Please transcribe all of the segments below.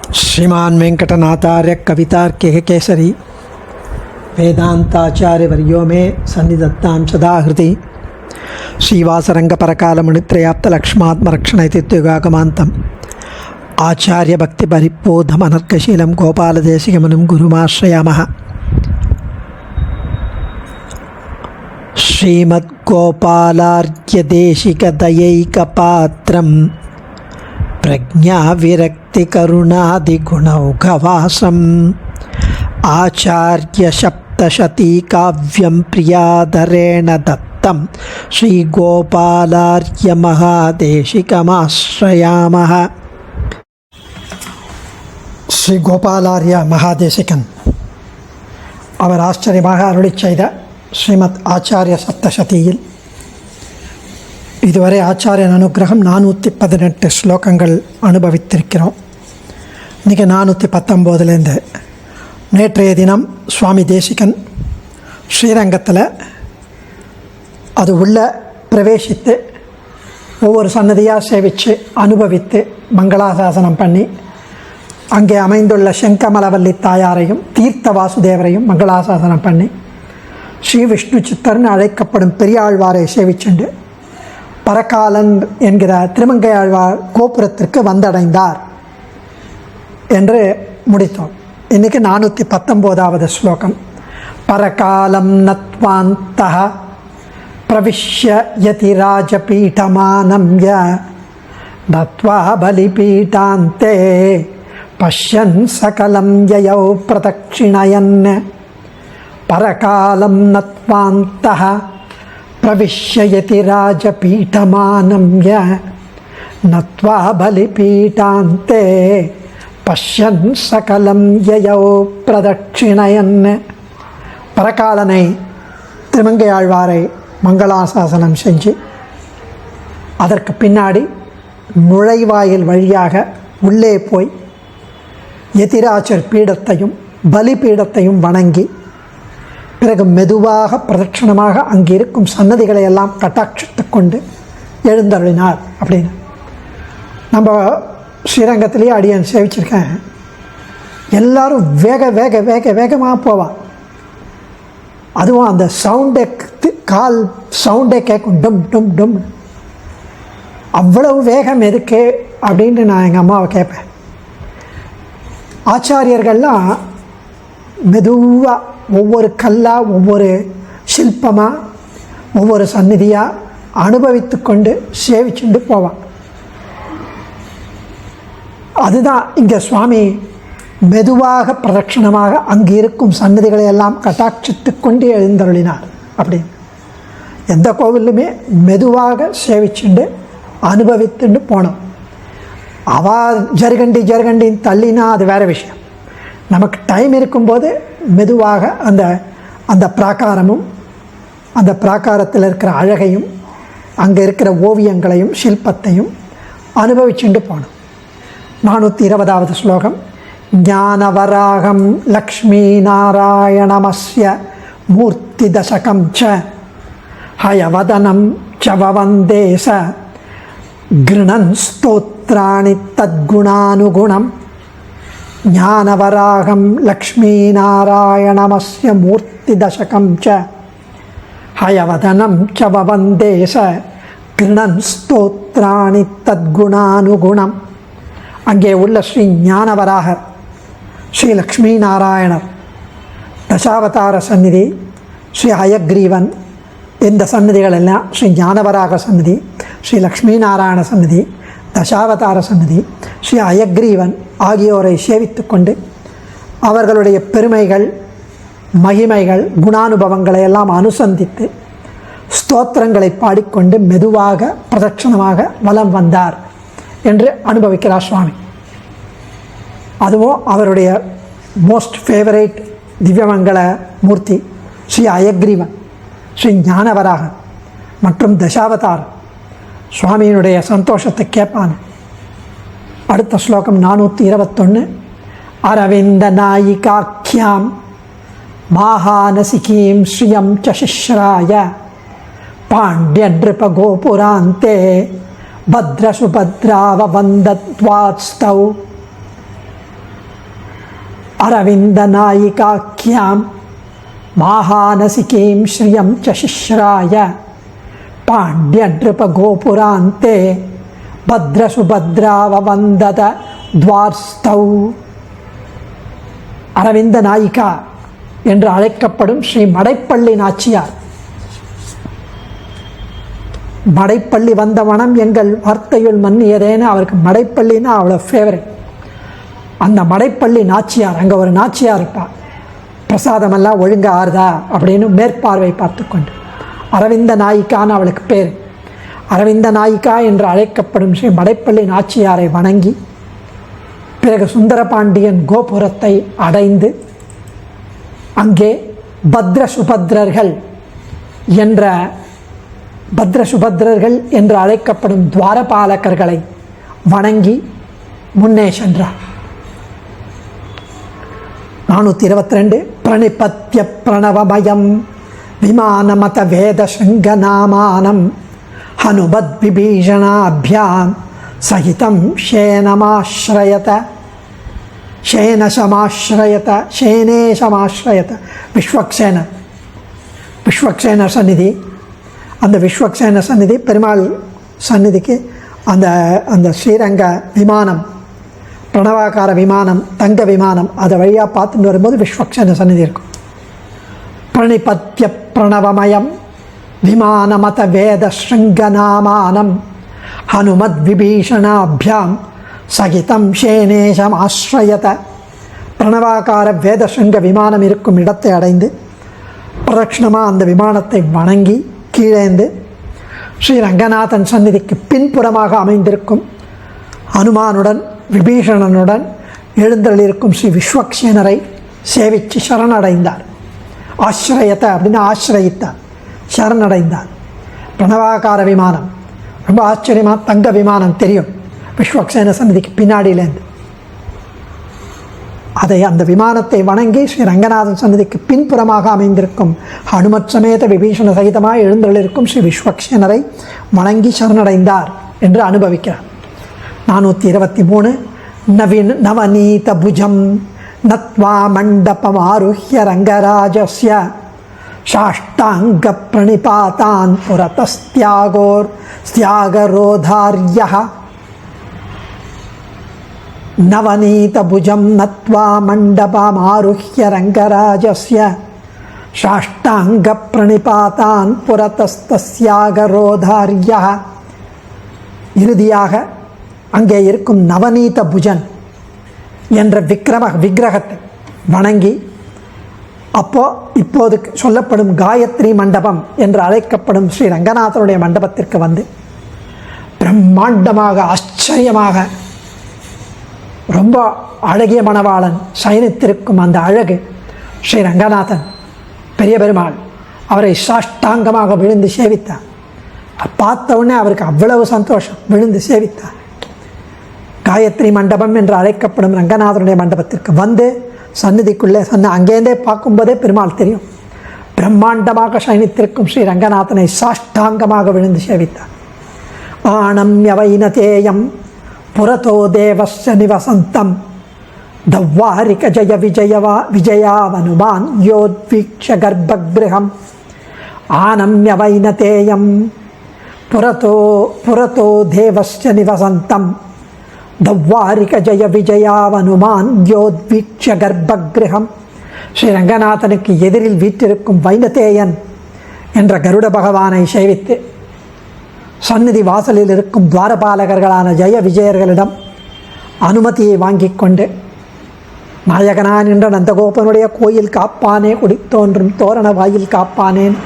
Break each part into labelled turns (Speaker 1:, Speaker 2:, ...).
Speaker 1: श्रीमान वेंकटनाथार्य कवितार्किक केसरी वेदांताचार्य वर्यो में सन्निधत्तां सदा हृदि श्रीवासरंग परकालमुनित्रयाप्त लक्ष्मात्मरक्षणैतित्युगागमान्तम् आचार्य भक्ति परिपोधमनर्कशीलं गोपालदेशिकमुनिं गुरुमाश्रयामः। श्रीमद्गोपालार्घ्यदेशिकदयैकपात्रं प्रज्ञाविरक्तिकरुणादिगुणौघवासम् आचार्यसप्तशतीकाव्यं प्रियाधरेण दत्तं श्रीगोपालार्घ्यमहादेशिकमाश्रयामः। ஸ்ரீ கோபாலாரிய மகாதேசிகன் அவர் ஆச்சரியமாக அருளிச் செய்த ஸ்ரீமத் ஆச்சாரிய சப்தசதியில் இதுவரை ஆச்சாரியன் அனுகிரகம் 418 ஸ்லோகங்கள் அனுபவித்திருக்கிறோம். இன்றைக்கி 419 நேற்றைய தினம் சுவாமி தேசிகன் ஸ்ரீரங்கத்தில் அது உள்ள பிரவேசித்து ஒவ்வொரு சன்னதியாக சேவித்து அனுபவித்து மங்களாசாசனம் பண்ணி அங்கே அமைந்துள்ள செங்கமலவல்லி தாயாரையும் தீர்த்த வாசுதேவரையும் மங்களாசாசனம் பண்ணி ஸ்ரீ விஷ்ணு சித்தர்னு அழைக்கப்படும் பெரியாழ்வாரை சேவிச்சுண்டு பரகாலன் என்கிற திருமங்கையாழ்வார் கோபுரத்திற்கு வந்தடைந்தார் என்று முடித்தோம். இன்றைக்கி 419வது ஸ்லோகம். பரகாலம் நத்வாந்தः பிரவிஷ்ய யதி ராஜபீடமானம்ய நத்வா பலிபீடாந்தே பஷ்யன் சகலம் யயௌ பிரதக்ஷிணயன். பரகாலம் நத்வாந்தः பிரவிஷ்ய யதி ராஜபீடமானம்ய நத்வா பலிபீடாந்தே பஷ்யன் சகலம் யயௌ பிரதக்ஷிணயன். பரகாலனை திருமங்கையாழ்வாரை மங்களாசாசனம் செஞ்சு அதற்கு பின்னாடி நுழைவாயில் வழியாக உள்ளே போய் யதிராஜர் பீடத்தையும் பலிபீடத்தையும் வணங்கி பிறகு மெதுவாக பிரதட்சணமாக அங்கே இருக்கும் சன்னதிகளை எல்லாம் கட்டாட்சித்து கொண்டு எழுந்தருளினார். அப்படின்னு நம்ம ஸ்ரீரங்கத்திலேயே அடியன் சேவிச்சிருக்கேன். எல்லாரும் வேகமாக போவார். அதுவும் அந்த சவுண்டே கால் சவுண்டே கேட்கும், டும் டும் டும். அவ்வளவு வேகம் எதுக்கு அப்படின்னு நான் எங்கள் அம்மாவை கேட்பேன். ஆச்சாரியர்கள்லாம் மெதுவாக ஒவ்வொரு கல்லாக ஒவ்வொரு சில்பமாக ஒவ்வொரு சந்நிதியாக அனுபவித்து கொண்டு சேவிச்சுண்டு போவான். அதுதான் இங்கே சுவாமி மெதுவாக பிரதட்சணமாக அங்கே இருக்கும் சன்னதிகளை எல்லாம் கட்டாட்சித்து கொண்டு எழுந்தருளினார். அப்படின்னு எந்த கோவிலுமே மெதுவாக சேவிச்சுண்டு அனுபவித்துண்டு போனோம். ஜருகண்டின்னு தள்ளினா அது வேறு விஷயம். நமக்கு டைம் இருக்கும்போது மெதுவாக அந்த பிராகாரமும் அந்த பிராகாரத்தில் இருக்கிற அழகையும் அங்கே இருக்கிற ஓவியங்களையும் சில்பத்தையும் அனுபவிச்சுண்டு போனோம். 420வது ஸ்லோகம். ஞானவராகம் லக்ஷ்மீ நாராயணமஸ்ய மூர்த்தி தசகம் ச ஹயவதனம் ச வவந்தேச கிருணன் ஸ்தோத்ராணி தத்குணானுகுணம். ஞானவராகம் லக்ஷ்மீ நாராயணமஸ்ய மூர்த்தி தசகம் ச ஹயவதனம் ச வவந்தேச கிருணன் ஸ்தோத்ராணி தத்குணானுகுணம். அங்கே உள்ள ஸ்ரீ ஞானவராகர், ஸ்ரீ லக்ஷ்மீ நாராயணர், தசாவதார சந்நிதி, ஸ்ரீ ஹயக்ரீவன், இந்த சந்நிதிகள் எல்லாம் ஸ்ரீ ஞானவராக சந்நிதி, ஸ்ரீ லக்ஷ்மீ நாராயண சந்நிதி, தசாவதார சந்நிதி, ஸ்ரீ ஹயக்ரீவன் ஆகியோரை சேவித்து கொண்டு அவர்களுடைய பெருமைகள் மகிமைகள் குணானுபவங்களை எல்லாம் அனுசந்தித்து ஸ்தோத்திரங்களை பாடிக்கொண்டு மெதுவாக பிரதட்சணமாக வலம் வந்தார் என்று அனுபவிக்கிறார் சுவாமி. அதுவும் அவருடைய மோஸ்ட் ஃபேவரேட் திவ்யமங்கள மூர்த்தி ஸ்ரீ ஹயக்ரீவன், ஸ்ரீ ஞானவராகன் மற்றும் தசாவதார் சுவாமியினுடைய சந்தோஷத்தை கேட்பான். அடுத்த ஸ்லோகம் 421. அரவிந்த நாயிகாக்கியாம் மாஹானசிகீம் ஸ்ரீயம் ச சிஷ்ராய பாண்டிய நிருப கோபுராந்தே பத்ரசுபத்ராவ வந்தத்வாத்ஸ்தௌ அரவிந்த நாயிகாக்கியாம் மாகானசிகீம் ஸ்ரியம் ச சிஷ்ராய பாண்டியநிருப கோபுராந்தே பத்ரசுபத்ராவவந்தத துவார்ஸ்தௌ. அரவிந்த நாயிகா என்று அழைக்கப்படும் ஸ்ரீ மடைப்பள்ளி நாச்சியார். மடைப்பள்ளி வந்த மனம் எங்கள் வார்த்தையுள் மன்னியதேன்னு அவருக்கு மடைப்பள்ளின்னா அவ்வளோ ஃபேவரட். அந்த மடைப்பள்ளி நாச்சியார், அங்கே ஒரு நாச்சியார் இருப்பாள், பிரசாதமெல்லாம் ஒழுங்காக ஆறுதா அப்படின்னு மேற்பார்வை பார்த்து கொண்டு அரவிந்த நாயிக்கான்னு அவளுக்கு பேர். அரவிந்த நாயிக்கா என்று அழைக்கப்படும் ஸ்ரீ மடைப்பள்ளி நாச்சியாரை வணங்கி பிறகு சுந்தரபாண்டியன் கோபுரத்தை அடைந்து அங்கே பத்ரசுபத்ரர்கள் என்று அழைக்கப்படும் துவாரபாலகர்களை வணங்கி முன்னே சென்றார். 422 பிரணிபத்ய பிரணவமயம் விமானமத வேத சங்கநாமானம் ஹனுமத் விபீஷணாபியாம் சகிதம் சேனேசமாஸ்ரயத விஸ்வக்சேனர் சந்நிதி. அந்த விஸ்வக்சேன சந்நிதி பெருமாள் சந்நிதிக்கு அந்த ஸ்ரீரங்க விமானம், பிரணவாகார விமானம், தங்க விமானம், அதை வழியாக பார்த்துட்டு வரும்போது விஸ்வக்சேன சந்நிதி இருக்கும். பிரணிபத்ய பிரணவமயம் விமானமத வேத ஸ்ருங்கநாமானம் ஹனுமத் விபீஷணாபியாம் சகிதம் சேனேசமாஸ்ரயத. பிரணவாகார வேத ஸ்ருங்க விமானம் இருக்கும் இடத்தை அடைந்து பிரதட்சிணமாக அந்த விமானத்தை வணங்கி கீழேந்து ஸ்ரீ ரங்கநாதன் சந்நிதிக்கு பின்புறமாக அமைந்திருக்கும் ஹனுமானுடன் விபீஷணனுடன் எழுந்தருளிருக்கும் ஸ்ரீ விஸ்வக்சேனரை சேவித்து சரணடைந்தார். ஆசிரயத்தை அப்படின்னு ஆசிரயித்தார், சரணடைந்தார். பிரணவாகார விமானம் ரொம்ப ஆச்சரியமாக தங்க விமானம் தெரியும் விஸ்வக்சேன சந்நிதிக்கு பின்னாடியிலேருந்து. அந்த விமானத்தை வணங்கி ஸ்ரீ ரங்கநாதன் சந்நிதிக்கு பின்புறமாக அமைந்திருக்கும் ஹனுமத் சமேத விபீஷண சகிதமாக எழுந்தருளிருக்கும் ஸ்ரீ விஸ்வக்சேனரை வணங்கி சரணடைந்தார் என்று அனுபவிக்கிறார். 423 நவநீத புஜம் நத்வா மண்டபமாருஹ்ய ரங்கராஜஸ்ய சாஷ்டாங்க பிரணிபாதான் புரதஸ்தியாகரோதார்யः. நவநீத புஜம் நத்வா மண்டபமாருஹ்ய ரங்கராஜஸ்ய சாஷ்டாங்க பிரணிபாதான் புரதஸ்தியாகரோதார்யः. இறுதியாக அங்கே இருக்கும் நவநீத புஜன் என்ற விக்கிரகத்தை வணங்கி இப்போது சொல்லப்படும் காயத்ரி மண்டபம் என்று அழைக்கப்படும் ஸ்ரீ ரங்கநாதனுடைய மண்டபத்திற்கு வந்து பிரம்மாண்டமாக ஆச்சரியமாக ரொம்ப அழகிய மணவாளன் சயனித்திருக்கும் அந்த அழகு ஸ்ரீ ரங்கநாதன் பெரிய பெருமாள் அவரை சாஷ்டாங்கமாக விழுந்து சேவித்தார். பார்த்த உடனே அவருக்கு அவ்வளவு சந்தோஷம், விழுந்து சேவித்தார். காயத்ரி மண்டபம் என்று அழைக்கப்படும் ரங்கநாதனுடைய மண்டபத்திற்கு வந்து சந்நிதிக்குள்ளே அங்கேருந்தே பார்க்கும்போதே பெருமாள் தெரியும். பிரம்மாண்டமாக சயனித்திருக்கும் ஸ்ரீ ரங்கநாதனை சாஷ்டாங்கமாக விழுந்து சேவித்தார். ஆனம்ய வைனதேயம் புரதோ தேவஸ்ய நிவசந்தம் தவ்வாரிக ஜய விஜயாவனுமான் யோத்வீக்ஷ கர்ப்பகிருஹம். ஆனம்ய வைனதேயம் புரதோ தேவஸ்ய நிவசந்தம் தவ்வாரிக ஜய விஜயாவனுமான் யோத்வீக்ஷ கர்ப்பகிருஹம். ஸ்ரீ ரங்கநாதனுக்கு எதிரில் வீற்றிருக்கும் வைனதேயன் என்ற கருட பகவானை சேவித்து சந்நிதி வாசலில் இருக்கும் துவாரபாலகர்களான ஜெய விஜயர்களிடம் அனுமதியை வாங்கி கொண்டு நாயகனான் என்ற நந்தகோபனுடைய கோயில் காப்பானே குடித்தோன்றும் தோரண வாயில் காப்பானேன்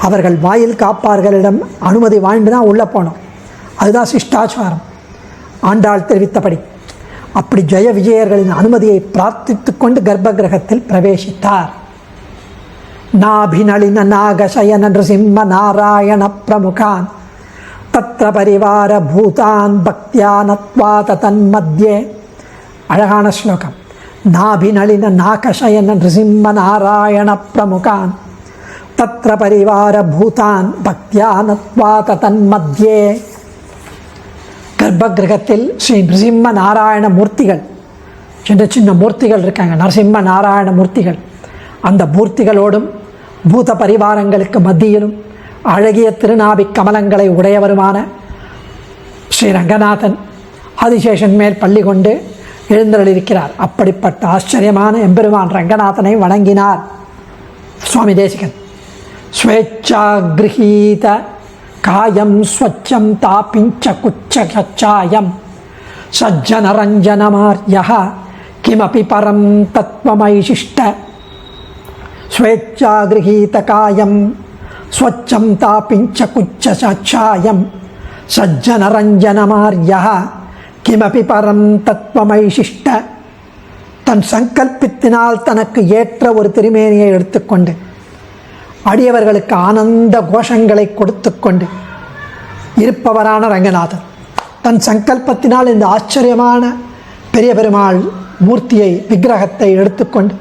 Speaker 1: அவர்கள் வாயில் காப்பார்களிடம் அனுமதி வாங்கிட்டு தான் உள்ளே போனோம். அதுதான் சிஷ்டாச்சாரம். ஆண்டாள் தெரிவித்தபடி அப்படி ஜெய விஜயர்களின் அனுமதியை பிரார்த்தித்து கொண்டு கர்ப்பகிரகத்தில் பிரவேசித்தார். நாபிநளின நாகசயன நிருசிம்ம நாராயண பிரமுகான் தத்ர பரிவார பூதான் பக்தியா நத்வா தன்மத்யே. அழகான ஸ்லோகம். நாபிநளின நாகசயன நிருசிம்ம நாராயண பிரமுகான் தத்ர பரிவார பூதான் பக்தியா நத்வா தன்மத்யே. கர்ப்பகிரகத்தில் ஸ்ரீ நிருசிம்ம நாராயண மூர்த்திகள் சின்ன சின்ன மூர்த்திகள் இருக்காங்க, நரசிம்ம நாராயண மூர்த்திகள். அந்த மூர்த்திகளோடும் பூத பரிவாரங்களுக்கு மத்தியிலும் அழகிய திருநாபி கமலங்களை உடையவருமான ஸ்ரீ ரங்கநாதன் ஆதிசேஷன் மேல் பள்ளி கொண்டு எழுந்தருளிருக்கிறார். அப்படிப்பட்ட ஆச்சரியமான எம்பெருமான் ரங்கநாதனை வணங்கினார் சுவாமி தேசிகன். ஸ்வேச்சாகிருஹீத காயம் ஸ்வச்சம் தாபிஞ்ச குச்சகச்சாயம் சஜ்ஜனரஞ்சனமார்யः கிமபி பரம் தத்வமைசிஷ்ட. ஸ்வேச்சாகிருஹீத காயம் ஸ்வச்சம் தாபிஞ்ச குச்சசாட்சாயம் சஜ்ஜனரஞ்சனமார்யः கிமபி பரம் தத்வமைசிஷ்ட. தன் சங்கல்பத்தினால் தனக்கு ஏற்ற ஒரு திருமேனியை எடுத்துக்கொண்டு அடியவர்களுக்கு ஆனந்த கோஷங்களை கொடுத்து கொண்டு இருப்பவரான ரங்கநாதன் தன் சங்கல்பத்தினால் இந்த ஆச்சரியமான பெரிய பெருமாள் மூர்த்தியை விக்கிரகத்தை எடுத்துக்கொண்டு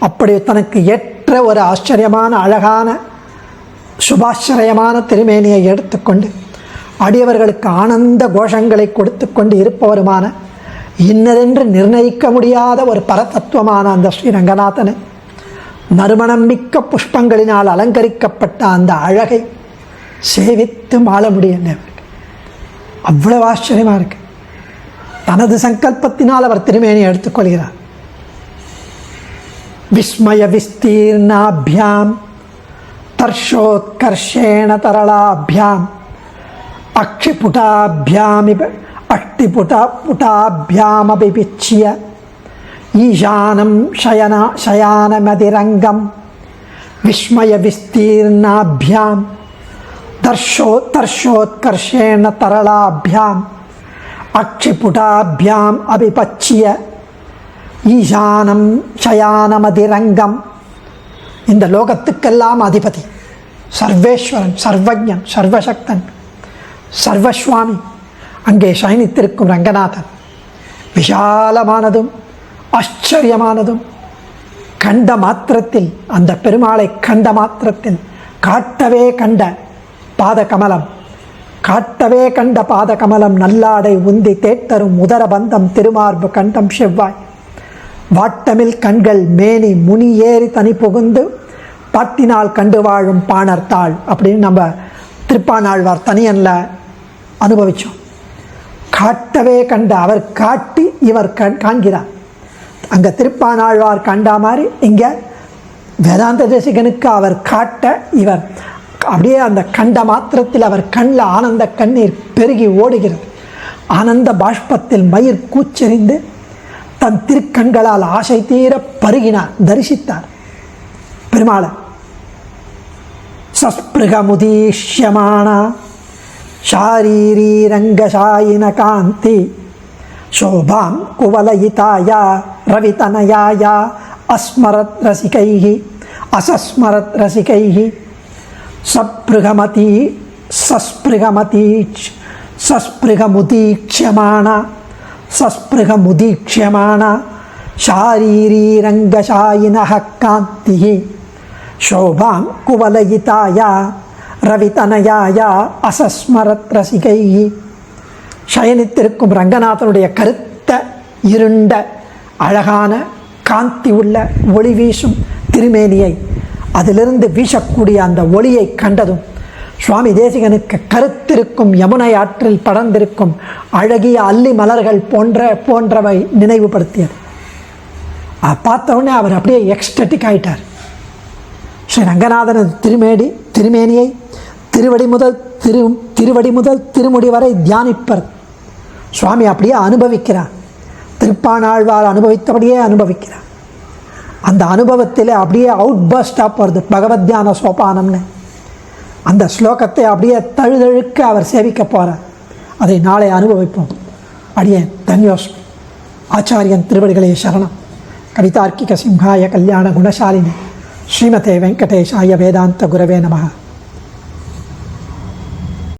Speaker 1: அப்படி தனக்கு ஏற்ற ஒரு ஆச்சரியமான அழகான சுபாശ്ரயமான திருமேனியை எடுத்துக்கொண்டு அடியவர்களுக்கு ஆனந்த கோஷங்களை கொடுத்து கொண்டு இருப்பவருமான இன்னதென்று நிர்ணயிக்க முடியாத ஒரு பரதத்துவமான அந்த ஸ்ரீ ரங்கநாதனை நறுமணம் மிக்க புஷ்பங்களினால் அலங்கரிக்கப்பட்ட அந்த அழகை சேவித்து மாள முடியல. அவ்வளவு ஆச்சரியமாக இருக்கு. தனது சங்கல்பத்தினால் அவர் திருமேனியை எடுத்துக்கொள்கிறார். விஸ்மய விஸ்தீர்ணாபியாம் தர்ஷோத்கர்ஷேண தரளாபியாம் அஷ்டிபுட்டாபியாமபிபிச்சிய ஈசானம் சயானமதிரங்கம் விஸ்மய விஸ்தீர்ணாபியாம் தர்ஷோத்கர்ஷேண தரளாபியாம் அக்ஷிபுட்டாபியாம் அபிபச்சிய ஈசானம் சயானமதிரங்கம். இந்த லோகத்துக்கெல்லாம் அதிபதி, சர்வேஸ்வரன், சர்வஜன், சர்வசக்தன், சர்வஸ்வாமி அங்கே சயனித்திருக்கும் ரங்கநாதன் விஷாலமானதும் ஆச்சரியமானதும் கண்ட மாத்திரத்தில் அந்த பெருமாளை கண்ட மாத்திரத்தில் காட்டவே கண்ட பாதகமலம் நல்லாடை உந்தி தேட்டரும் உதரபந்தம் திருமார்பு கண்டம் செவ்வாய் வாட்டமில் கண்கள் மேனி முனி ஏறி தனி புகுந்து பாட்டினால் கண்டு வாழும் பாணர்த்தாள் அப்படின்னு நம்ம திருப்பானாழ்வார் தனியன்ல அனுபவித்தோம். காட்டவே கண்ட அவர் காட்டி இவர் காண்கிறார். அங்கே திருப்பானாழ்வார் கண்டா மாதிரி இங்கே வேதாந்த தேசிகனுக்கு அவர் காட்ட இவர் அப்படியே அந்த கண்ட மாத்திரத்தில் அவர் கண்ணில் ஆனந்த கண்ணீர் பெருகி ஓடுகிறது. ஆனந்த பாஷ்பத்தில் மயிர் கூச்செறிந்து தன் திருக்கண்களால் ஆசை தீர பருகினார், தரிசித்தார் பெருமாளை. சஸ்பிருகமுதீஷ்யமான ஷாரீரீரங்கசாயின காந்தி சோபாம் குவலயிதாயா ரவிதனயாயா அஸ்மரத் ரசிகைஹி அசஸ்மரத் ரசிகைஹி சஸ்பிருகமுதீக்ஷ்யமான ஷாரீரீரங்கசாயினः காந்திஹி சோபாம் குவலயிதாயா ரவிதனயாயா அசஸ்மரத் ரசிகைஹி. சயனித்திருக்கும் ரங்கநாதனுடைய கருத்த இருண்ட அழகான காந்தி உள்ள ஒளி வீசும் திருமேனியை அதிலிருந்து வீசக்கூடிய அந்த ஒளியை கண்டதும் சுவாமி தேசிகனுக்கு கருத்திருக்கும் யமுனை ஆற்றில் படர்ந்திருக்கும் அழகிய அல்லி மலர்கள் போன்றவை நினைவுபடுத்தியது. பார்த்தவுடனே அவர் அப்படியே எக்ஸ்டட்டிக் ஆயிட்டார். ஸ்ரீ ரங்கநாதனது திருமேனியை திருவடி முதல் திருமுடி வரை தியானிப்பர் சுவாமி அப்படியே அனுபவிக்கிறார். திருப்பானாழ்வார் அனுபவித்தபடியே அனுபவிக்கிறார். அந்த அனுபவத்தில் அப்படியே அவுட் பர்ஸ்டாக போகிறது பகவத் தியான சோபானம்னு. அந்த ஸ்லோகத்தை அப்படியே தழுதழுக்க அவர் சேவிக்க போகிறார். அதை நாளை அனுபவிப்போம். அடியேன் தன்யோஸ்மி. ஆச்சாரியன் திருவடிகளே சரணம். கவிதார்க்கிக சிம்ஹாய கல்யாண குணசாலினி ஸ்ரீமதே வெங்கடேஷாய வேதாந்த குரவே நமः.